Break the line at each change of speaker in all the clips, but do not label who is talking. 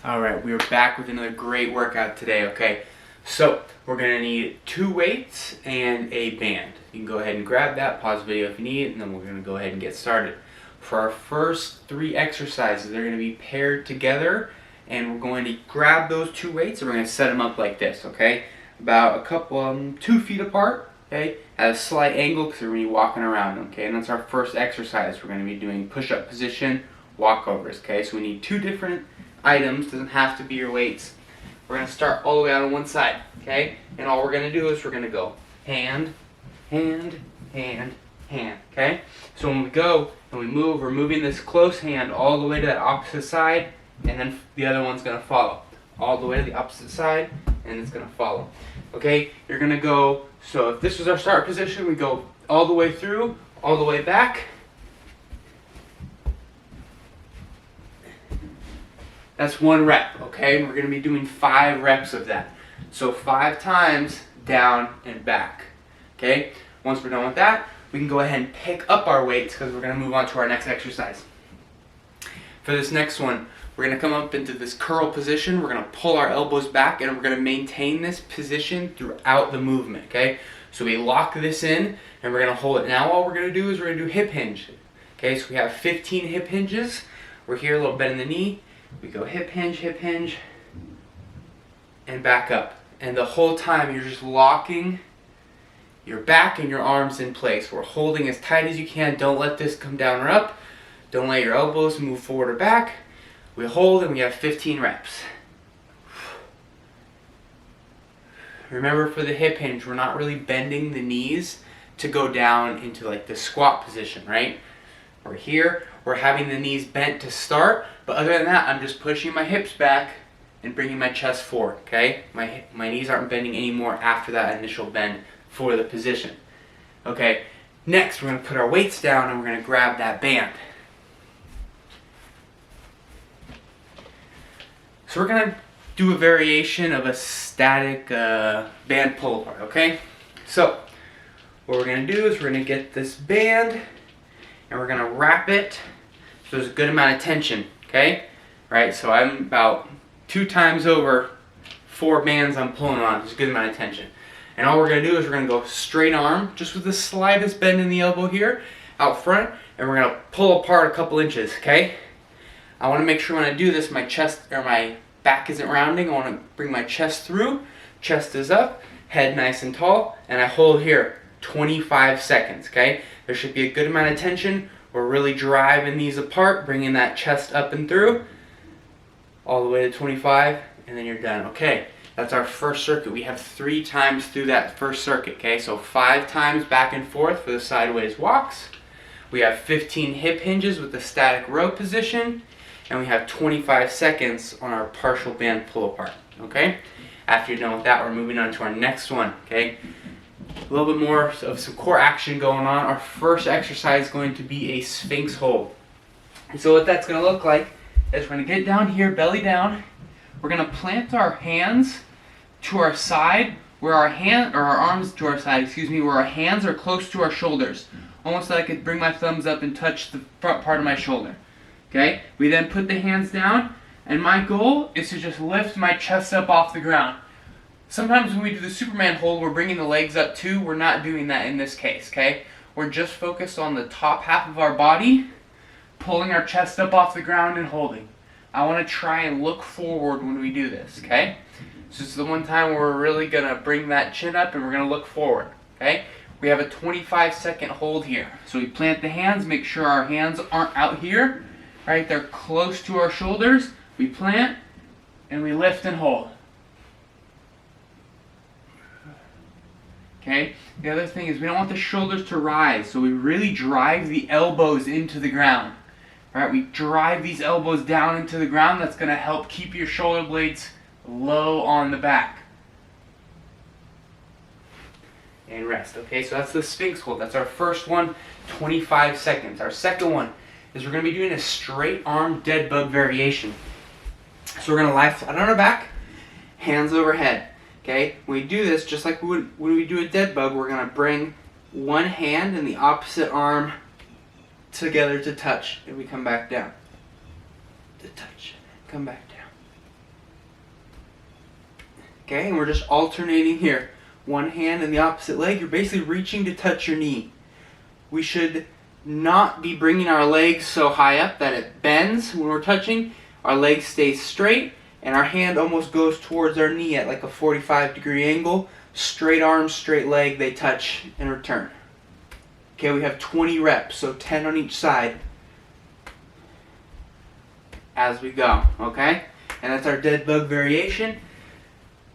Alright, we are back with another great workout today, okay? So, we're going to need 2 weights and a band. You can go ahead and grab that, pause the video if you need it, and then we're going to go ahead and get started. For our first 3 exercises, they're going to be paired together, and we're going to grab those 2 weights and we're going to set them up like this, okay? About a couple, 2 feet apart, okay? At a slight angle because we're going to be walking around, okay? And that's our first exercise. We're going to be doing push-up position, walkovers, okay? So we need 2 different items, doesn't have to be your weights. We're going to start all the way out on one side, okay? And all we're going to do is we're going to go hand, hand, hand, hand, okay? So when we go and we move, we're moving this close hand all the way to that opposite side, and then the other one's going to follow. All the way to the opposite side, and it's going to follow. Okay? You're going to go, so if this was our start position, we go all the way through, all the way back. That's 1 rep, okay? And we're going to be doing 5 reps of that. So 5 times down and back, okay? Once we're done with that, we can go ahead and pick up our weights because we're going to move on to our next exercise. For this next one, we're going to come up into this curl position. We're going to pull our elbows back and we're going to maintain this position throughout the movement, okay? So we lock this in and we're going to hold it. Now all we're going to do is we're going to do hip hinge. Okay, so we have 15 hip hinges. We're here, a little bend in the knee. We go hip hinge, and back up. And the whole time you're just locking your back and your arms in place. We're holding as tight as you can. Don't let this come down or up. Don't let your elbows move forward or back. We hold and we have 15 reps. Remember, for the hip hinge, we're not really bending the knees to go down into like the squat position, right? We're here, we're having the knees bent to start, but other than that, I'm just pushing my hips back and bringing my chest forward, okay? My knees aren't bending anymore after that initial bend for the position. Okay, next we're going to put our weights down and we're going to grab that band. So we're going to do a variation of a static band pull apart, okay? So what we're going to do is we're going to get this band and we're going to wrap it so there's a good amount of tension, okay? Right, so I'm about 2 times over 4 bands I'm pulling on. There's a good amount of tension. And all we're going to do is we're going to go straight arm, just with the slightest bend in the elbow here, out front, and we're going to pull apart a couple inches, okay? I want to make sure when I do this, my chest or my back isn't rounding. I want to bring my chest through. Chest is up, head nice and tall, and I hold here 25 seconds, okay? There should be a good amount of tension. We're really driving these apart, bringing that chest up and through, all the way to 25, and then you're done. Okay, that's our first circuit. We have 3 times through that first circuit, okay? So 5 times back and forth for the sideways walks. We have 15 hip hinges with the static row position, and we have 25 seconds on our partial band pull apart, okay? After you're done with that, we're moving on to our next one, okay? A little bit more of some core action going on. Our first exercise is going to be a Sphinx hold. And so what that's going to look like is we're going to get down here, belly down. We're going to plant our hands to our side, where our arms to our side, where our hands are close to our shoulders. Almost like I could bring my thumbs up and touch the front part of my shoulder. Okay? We then put the hands down, and my goal is to just lift my chest up off the ground. Sometimes when we do the Superman hold, we're bringing the legs up too. We're not doing that in this case, okay? We're just focused on the top half of our body, pulling our chest up off the ground and holding. I want to try and look forward when we do this, okay? So this is the one time where we're really going to bring that chin up and we're going to look forward, okay? We have a 25-second hold here. So we plant the hands, make sure our hands aren't out here, right? They're close to our shoulders. We plant and we lift and hold. Okay? The other thing is we don't want the shoulders to rise, so we really drive the elbows into the ground. Right? We drive these elbows down into the ground. That's going to help keep your shoulder blades low on the back. And rest. Okay, so that's the Sphinx hold. That's our first one, 25 seconds. Our second one is we're going to be doing a straight arm dead bug variation. So we're going to lie flat on our back, hands overhead. Okay, when we do this, just like when we do a dead bug, we're going to bring one hand and the opposite arm together to touch, and we come back down. To touch, come back down. Okay, and we're just alternating here. One hand in the opposite leg. You're basically reaching to touch your knee. We should not be bringing our legs so high up that it bends when we're touching. Our leg stays straight and our hand almost goes towards our knee at like a 45-degree angle. Straight arm, straight leg, they touch and return. Okay, we have 20 reps, so 10 on each side as we go, okay? And that's our dead bug variation.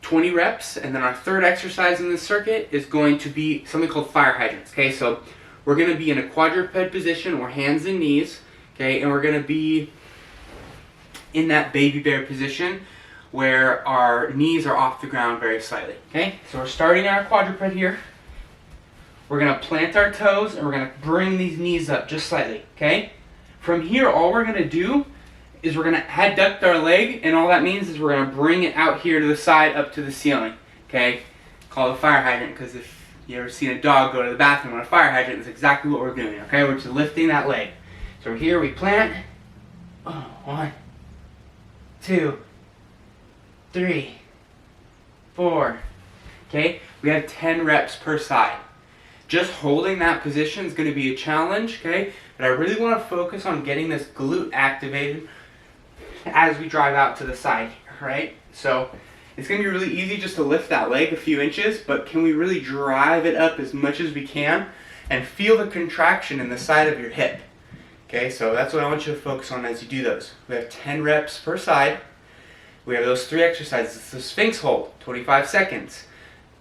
20 reps, and then our third exercise in this circuit is going to be something called fire hydrants. Okay, so we're going to be in a quadruped position, or hands and knees, okay, and we're going to be in that baby bear position where our knees are off the ground very slightly. Okay, so we're starting our quadruped here. We're going to plant our toes and we're going to bring these knees up just slightly. Okay, from here, all we're going to do is we're going to adduct our leg, and all that means is we're going to bring it out here to the side up to the ceiling. Okay, called a fire hydrant, because if you ever seen a dog go to the bathroom on a fire hydrant, that's exactly what we're doing. Okay, we're just lifting that leg. So here we plant. 1, 2, 3, 4. Okay, we have 10 reps per side. Just holding that position is going to be a challenge, okay? But I really want to focus on getting this glute activated as we drive out to the side, right? So it's going to be really easy just to lift that leg a few inches, but can we really drive it up as much as we can and feel the contraction in the side of your hip? Okay, so that's what I want you to focus on as you do those. We have 10 reps per side. We have those 3 exercises. It's the Sphinx hold, 25 seconds.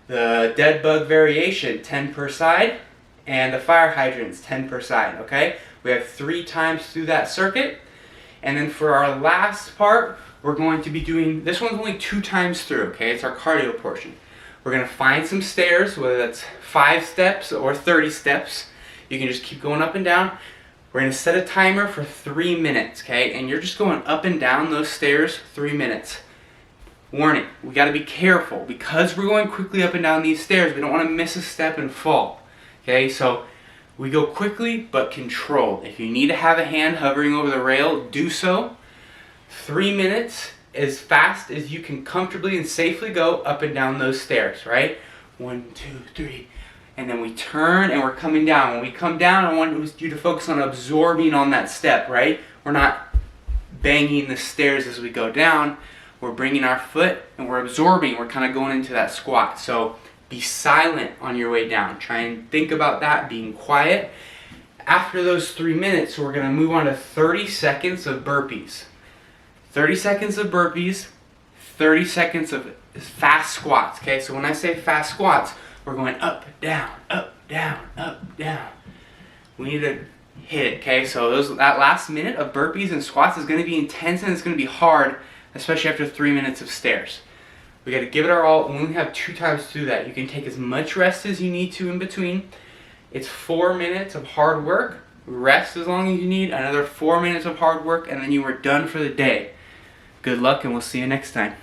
The dead bug variation, 10 per side. And the fire hydrants, 10 per side, okay? We have 3 times through that circuit. And then for our last part, we're going to be doing, this one's only 2 times through, okay? It's our cardio portion. We're going to find some stairs, whether that's 5 steps or 30 steps. You can just keep going up and down. We're going to set a timer for 3 minutes, okay? And you're just going up and down those stairs 3 minutes. Warning, we got to be careful. Because we're going quickly up and down these stairs, we don't want to miss a step and fall. Okay, so we go quickly but controlled. If you need to have a hand hovering over the rail, do so. 3 minutes, as fast as you can comfortably and safely go up and down those stairs, right? 1, 2, 3. And then we turn and we're coming down. When we come down, I want you to focus on absorbing on that step, right? We're not banging the stairs as we go down. We're bringing our foot and we're absorbing. We're kind of going into that squat. So be silent on your way down. Try and think about that, being quiet. After those 3 minutes, we're going to move on to 30 seconds of burpees. 30 seconds of burpees, 30 seconds of fast squats. Okay, so when I say fast squats, we're going up, down, up, down, up, down. We need to hit it, okay? So that last minute of burpees and squats is going to be intense and it's going to be hard, especially after 3 minutes of stairs. We got to give it our all. We only have 2 times to do that. You can take as much rest as you need to in between. It's 4 minutes of hard work. Rest as long as you need. Another 4 minutes of hard work, and then you are done for the day. Good luck, and we'll see you next time.